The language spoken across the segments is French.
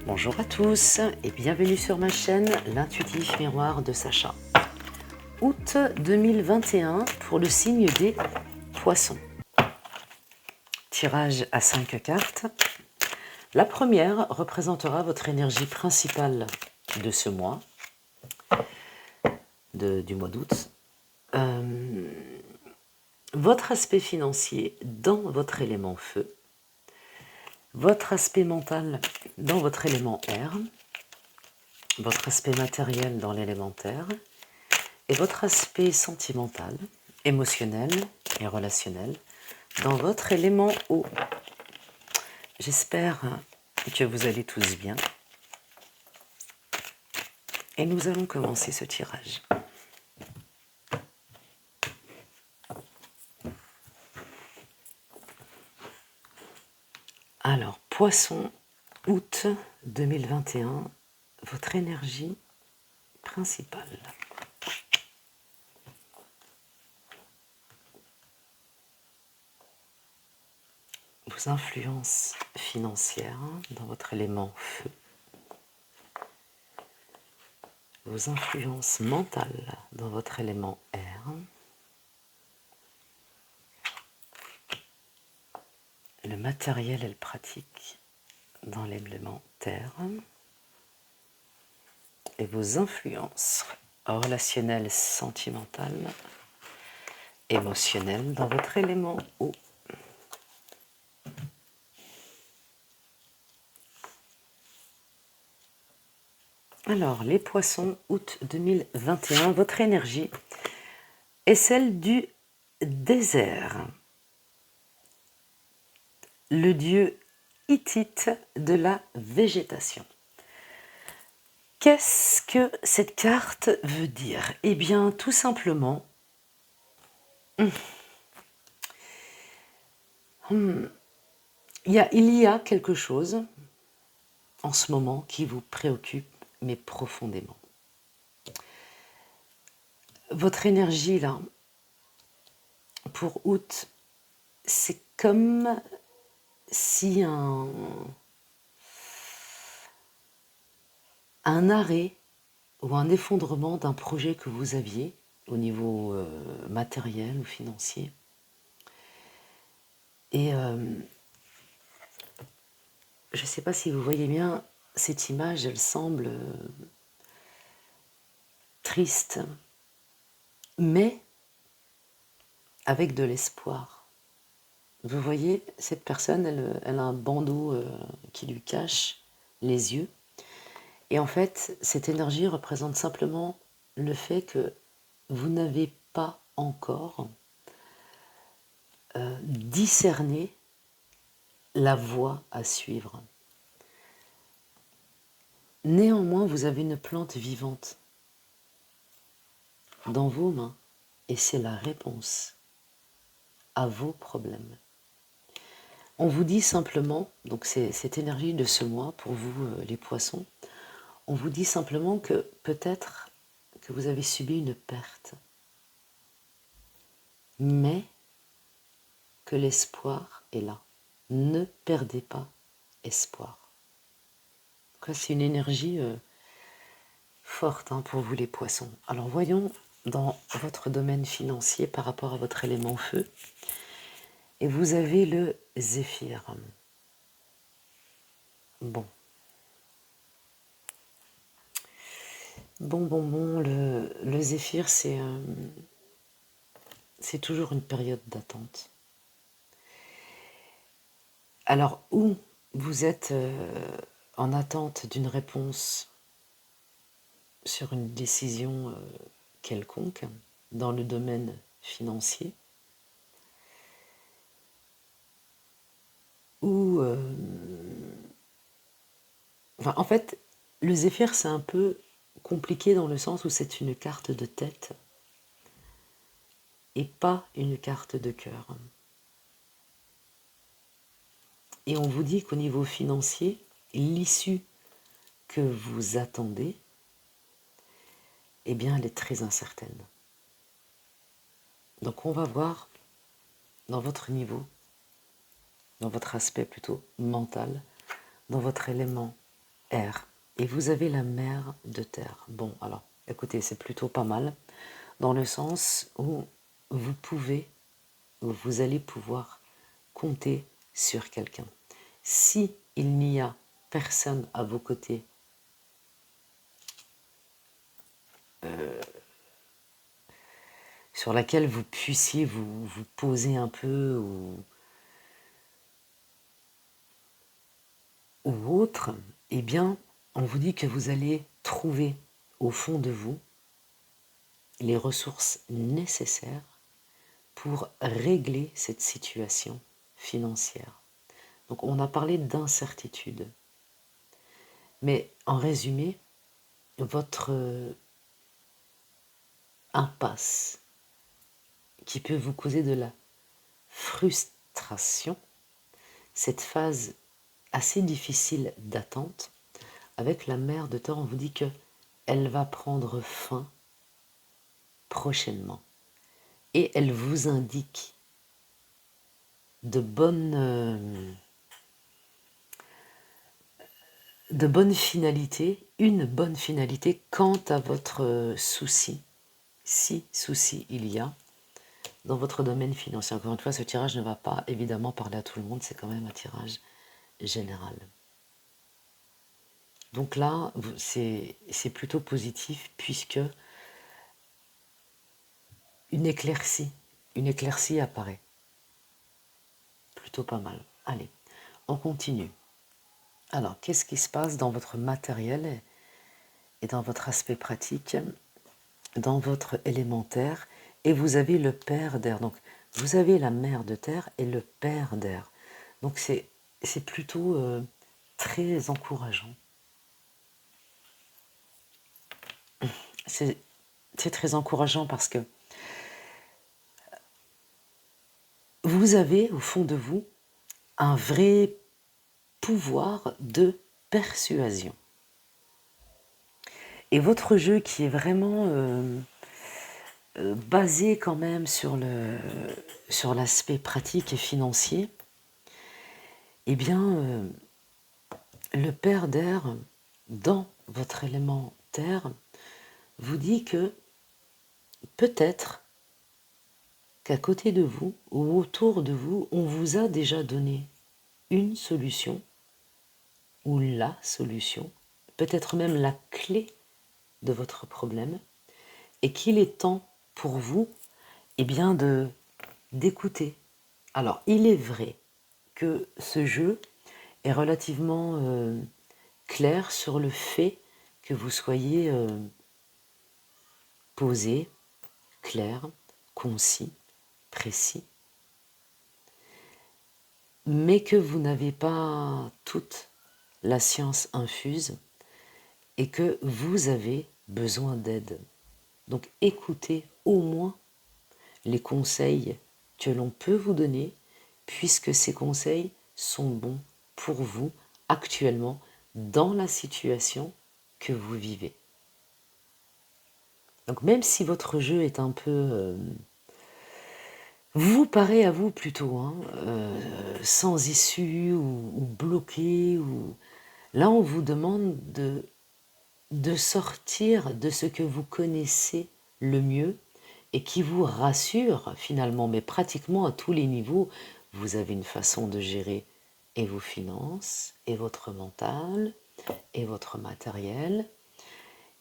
Bonjour à tous et bienvenue sur ma chaîne L'Intuitif Miroir de Sacha. Août 2021 pour le signe des Poissons. Tirage à 5 cartes. La première représentera votre énergie principale de ce mois, du mois d'août. Votre aspect financier dans votre élément feu. Votre aspect mental dans votre élément air. Votre aspect matériel dans l'élémentaire. Et votre aspect sentimental, émotionnel et relationnel dans votre élément eau. J'espère que vous allez tous bien. Et nous allons commencer ce tirage. Alors, Poisson, août 2021, votre énergie principale. Vos influences financières dans votre élément feu. Vos influences mentales dans votre élément air. Le matériel et le pratique dans l'élément terre. Et vos influences relationnelles, sentimentales, émotionnelles dans votre élément eau. Alors, les poissons, août 2021, votre énergie est celle du désert. Le dieu hittite de la végétation. Qu'est-ce que cette carte veut dire? Eh bien, tout simplement, il y a quelque chose en ce moment qui vous préoccupe, mais profondément. Votre énergie, là, pour août, c'est comme si un arrêt ou un effondrement d'un projet que vous aviez au niveau matériel ou financier. Et je ne sais pas si vous voyez bien, cette image, elle semble triste, mais avec de l'espoir. Vous voyez, cette personne, elle a un bandeau qui lui cache les yeux. Et en fait, cette énergie représente simplement le fait que vous n'avez pas encore discerné la voie à suivre. Néanmoins, vous avez une plante vivante dans vos mains et c'est la réponse à vos problèmes. On vous dit simplement, donc c'est cette énergie de ce mois pour vous les poissons, on vous dit simplement que peut-être que vous avez subi une perte, mais que l'espoir est là. Ne perdez pas espoir. C'est une énergie forte pour vous les poissons. Alors voyons dans votre domaine financier par rapport à votre élément feu. Et vous avez le zéphyr. Bon. Bon, le zéphyr, c'est toujours une période d'attente. Alors, où vous êtes en attente d'une réponse sur une décision quelconque dans le domaine financier, ou en fait, le zéphyr, c'est un peu compliqué dans le sens où c'est une carte de tête et pas une carte de cœur. Et on vous dit qu'au niveau financier, l'issue que vous attendez, eh bien, elle est très incertaine. Donc on va voir dans votre niveau, dans votre aspect plutôt mental, dans votre élément air et vous avez la mer de terre. Bon, alors, écoutez, c'est plutôt pas mal dans le sens où vous allez pouvoir compter sur quelqu'un. Si il n'y a personne à vos côtés sur laquelle vous puissiez vous poser un peu ou autre, eh bien, on vous dit que vous allez trouver au fond de vous les ressources nécessaires pour régler cette situation financière. Donc on a parlé d'incertitude. Mais en résumé, votre impasse qui peut vous causer de la frustration, cette phase assez difficile d'attente, avec la mère de Thor, on vous dit que elle va prendre fin prochainement. Et elle vous indique de bonnes finalités, une bonne finalité quant à votre souci, si souci il y a, dans votre domaine financier. Encore une fois, ce tirage ne va pas évidemment parler à tout le monde, c'est quand même un tirage général. Donc là, c'est plutôt positif puisque une éclaircie apparaît. Plutôt pas mal. Allez, on continue. Alors, qu'est-ce qui se passe dans votre matériel et dans votre aspect pratique, dans votre élémentaire? Et vous avez le père d'air. Donc, vous avez la mère de terre et le père d'air. Donc, c'est plutôt très encourageant. C'est très encourageant parce que vous avez au fond de vous un vrai pouvoir de persuasion. Et votre jeu qui est vraiment basé quand même sur l'aspect pratique et financier, eh bien, le père d'air, dans votre élément terre, vous dit que peut-être qu'à côté de vous ou autour de vous, on vous a déjà donné une solution ou la solution, peut-être même la clé de votre problème, et qu'il est temps pour vous eh bien, d'écouter. Alors, il est vrai que ce jeu est relativement clair sur le fait que vous soyez posé, clair, concis, précis, mais que vous n'avez pas toute la science infuse et que vous avez besoin d'aide. Donc écoutez au moins les conseils que l'on peut vous donner, puisque ces conseils sont bons pour vous actuellement dans la situation que vous vivez. Donc même si votre jeu est un peu vous paraît à vous plutôt sans issue ou bloqué, là on vous demande de sortir de ce que vous connaissez le mieux et qui vous rassure finalement, mais pratiquement à tous les niveaux. Vous avez une façon de gérer et vos finances, et votre mental, et votre matériel,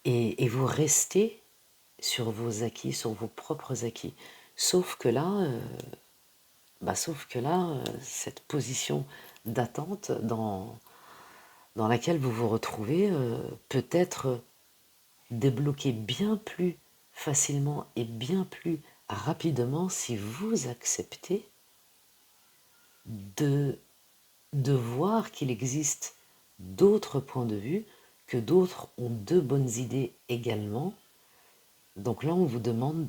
et vous restez sur vos acquis, sur vos propres acquis. Sauf que là, cette position d'attente dans laquelle vous vous retrouvez peut être débloquée bien plus facilement et bien plus rapidement si vous acceptez de voir qu'il existe d'autres points de vue, que d'autres ont de bonnes idées également. Donc là, on vous demande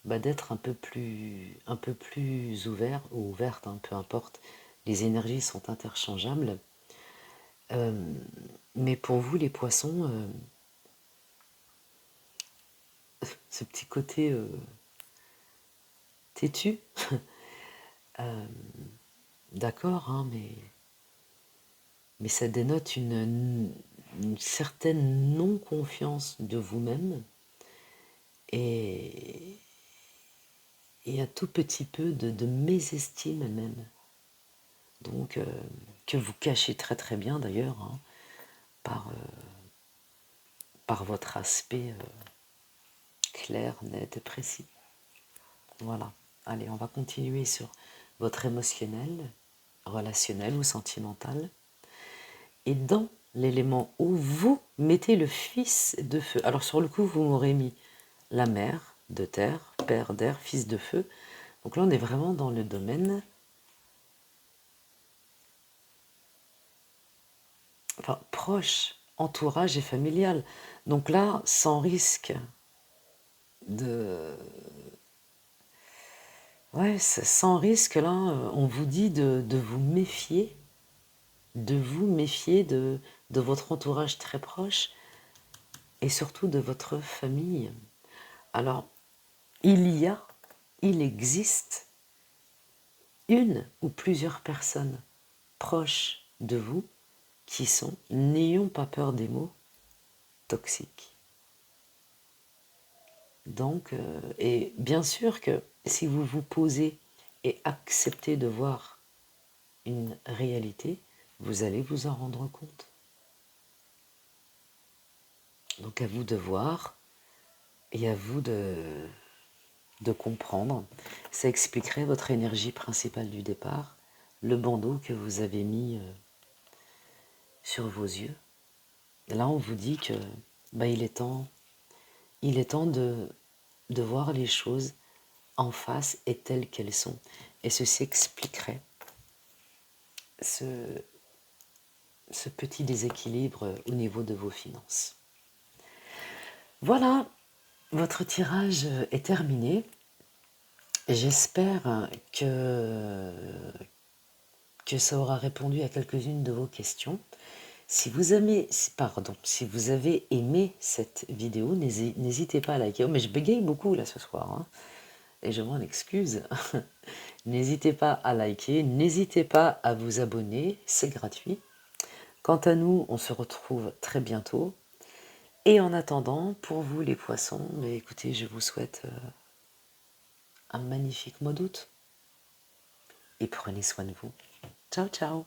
d'être un peu plus ouvert ou ouverte, peu importe. Les énergies sont interchangeables. Mais pour vous, les poissons, ce petit côté têtu, d'accord, mais mais ça dénote une certaine non-confiance de vous-même et, et un tout petit peu de mésestime même. Donc, que vous cachez très très bien d'ailleurs, hein, par votre aspect clair, net et précis. Voilà. Allez, on va continuer sur votre émotionnel, relationnel ou sentimental. Et dans l'élément où vous mettez le fils de feu. Alors sur le coup, vous m'aurez mis la mère de terre, père d'air, fils de feu. Donc là, on est vraiment dans le domaine, enfin, proche, entourage et familial. Donc là, sans risque de... Ouais, sans risque, là, on vous dit de vous méfier, de votre entourage très proche et surtout de votre famille. Alors, il il existe une ou plusieurs personnes proches de vous qui sont, n'ayons pas peur des mots, toxiques. Donc, et bien sûr que si vous vous posez et acceptez de voir une réalité, vous allez vous en rendre compte. Donc à vous de voir et à vous de comprendre. Ça expliquerait votre énergie principale du départ, le bandeau que vous avez mis sur vos yeux. Et là, on vous dit que bah, il est temps de voir les choses en face et telles qu'elles sont. Et ceci expliquerait ce, ce petit déséquilibre au niveau de vos finances. Voilà, votre tirage est terminé. J'espère que ça aura répondu à quelques-unes de vos questions. Si vous avez aimé cette vidéo, n'hésitez pas à liker. Oh, mais je bégaye beaucoup là ce soir, hein, et je m'en excuse. N'hésitez pas à liker, n'hésitez pas à vous abonner, c'est gratuit. Quant à nous, on se retrouve très bientôt. Et en attendant, pour vous les poissons, écoutez, je vous souhaite un magnifique mois d'août. Et prenez soin de vous. Ciao, ciao.